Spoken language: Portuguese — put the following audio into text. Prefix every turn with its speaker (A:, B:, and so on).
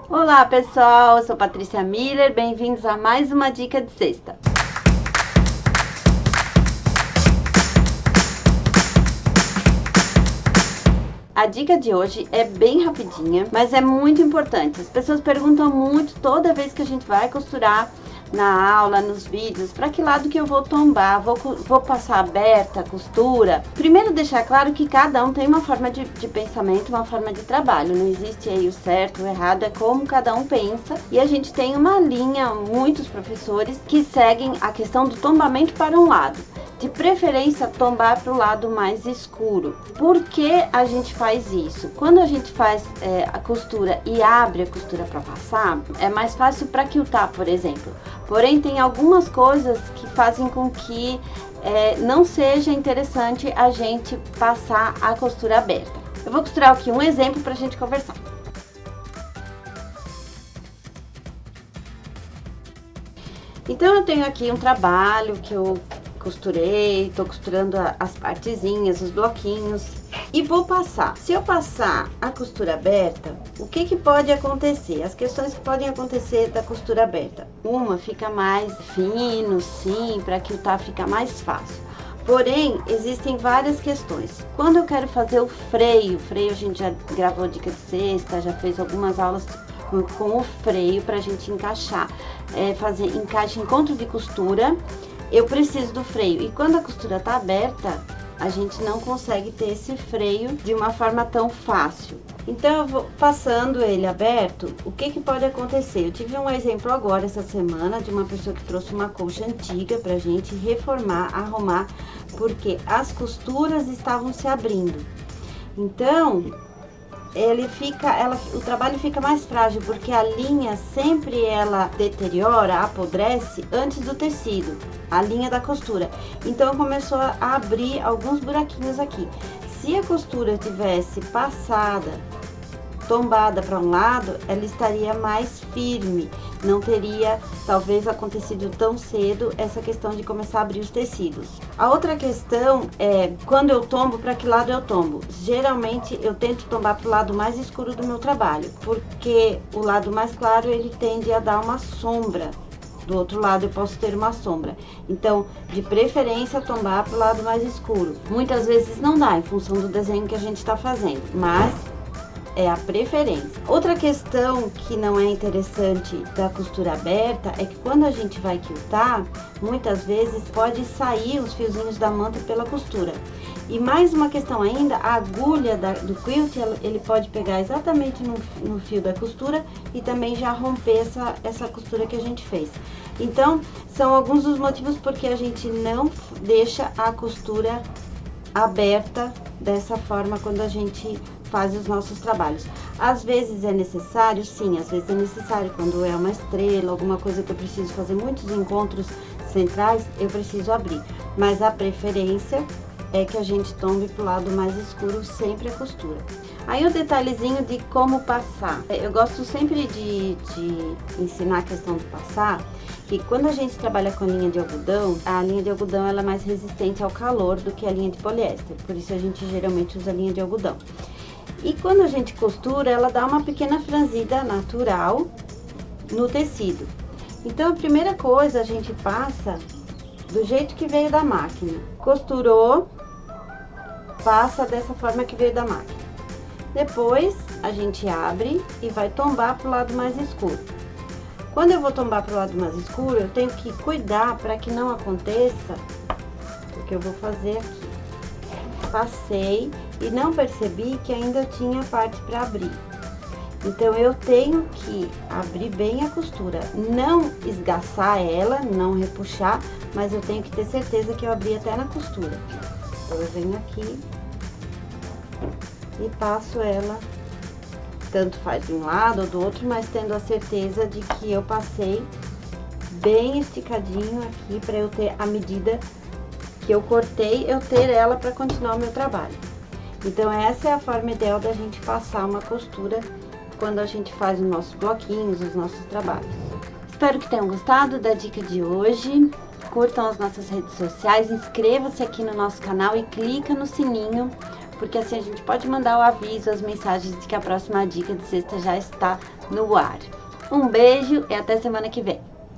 A: Olá pessoal, eu sou Patrícia Miller, bem-vindos a mais uma dica de sexta. A dica de hoje é bem rapidinha, mas é muito importante. As pessoas perguntam muito toda vez que a gente vai costurar na aula, nos vídeos, para que lado que eu vou tombar, vou passar aberta a costura. Primeiro deixar claro que cada um tem uma forma de pensamento, uma forma de trabalho, não existe aí o certo, o errado, é como cada um pensa. E a gente tem uma linha, muitos professores que seguem a questão do tombamento para um lado. De preferência, tombar para o lado mais escuro. Por que a gente faz isso? Quando a gente faz a costura e abre a costura para passar, é mais fácil para quiltar, por exemplo. Porém, tem algumas coisas que fazem com que não seja interessante a gente passar a costura aberta. Eu vou costurar aqui um exemplo para a gente conversar. Então, eu tenho aqui um trabalho que eu costurei, tô costurando as partezinhas, os bloquinhos e vou passar. Se eu passar a costura aberta, o que pode acontecer? As questões que podem acontecer da costura aberta. Uma, fica mais fino, sim, para quiltar fica mais fácil. Porém, existem várias questões. Quando eu quero fazer o freio a gente já gravou dica de sexta, já fez algumas aulas com o freio pra gente encaixar, fazer encaixe em ponto de costura. Eu preciso do freio, e quando a costura tá aberta, a gente não consegue ter esse freio de uma forma tão fácil. Então, eu vou passando ele aberto, o que pode acontecer? Eu tive um exemplo agora, essa semana, de uma pessoa que trouxe uma colcha antiga pra gente reformar, arrumar, porque as costuras estavam se abrindo. Então, o trabalho fica mais frágil, porque a linha sempre ela deteriora, apodrece antes do tecido, a linha da costura. Então começou a abrir alguns buraquinhos aqui. Se a costura tivesse passada, tombada para um lado, ela estaria mais firme, não teria talvez acontecido tão cedo essa questão de começar a abrir os tecidos. A outra questão é, quando eu tombo, para que lado eu tombo? Geralmente eu tento tombar para o lado mais escuro do meu trabalho, porque o lado mais claro ele tende a dar uma sombra. Do outro lado eu posso ter uma sombra. Então, de preferência, tombar para o lado mais escuro. Muitas vezes não dá, em função do desenho que a gente está fazendo, mas é a preferência. Outra questão que não é interessante da costura aberta é que quando a gente vai quiltar, muitas vezes pode sair os fiozinhos da manta pela costura. E mais uma questão ainda, a agulha do quilt, ele pode pegar exatamente no fio da costura e também já romper essa costura que a gente fez. Então, são alguns dos motivos porque a gente não deixa a costura aberta dessa forma quando a gente faz os nossos trabalhos. Às vezes é necessário, sim, às vezes é necessário quando é uma estrela, alguma coisa que eu preciso fazer muitos encontros centrais, eu preciso abrir. Mas a preferência é que a gente tombe pro lado mais escuro sempre a costura. Aí o detalhezinho de como passar. Eu gosto sempre de ensinar a questão do passar, que quando a gente trabalha com linha de algodão, a linha de algodão ela é mais resistente ao calor do que a linha de poliéster, por isso a gente geralmente usa a linha de algodão. E quando a gente costura, ela dá uma pequena franzida natural no tecido. Então, a primeira coisa, a gente passa do jeito que veio da máquina. Costurou, passa dessa forma que veio da máquina. Depois, a gente abre e vai tombar para o lado mais escuro. Quando eu vou tombar para o lado mais escuro, eu tenho que cuidar para que não aconteça o que eu vou fazer aqui. Passei e não percebi que ainda tinha parte para abrir. Então, eu tenho que abrir bem a costura, não esgaçar ela, não repuxar, mas eu tenho que ter certeza que eu abri até na costura. Então, eu venho aqui e passo ela, tanto faz de um lado ou do outro, mas tendo a certeza de que eu passei bem esticadinho aqui para eu ter a medida que eu cortei, eu ter ela para continuar o meu trabalho. Então, essa é a forma ideal da gente passar uma costura quando a gente faz os nossos bloquinhos, os nossos trabalhos. Espero que tenham gostado da dica de hoje. Curtam as nossas redes sociais, inscreva-se aqui no nosso canal e clica no sininho, porque assim a gente pode mandar o aviso, as mensagens de que a próxima dica de sexta já está no ar. Um beijo e até semana que vem.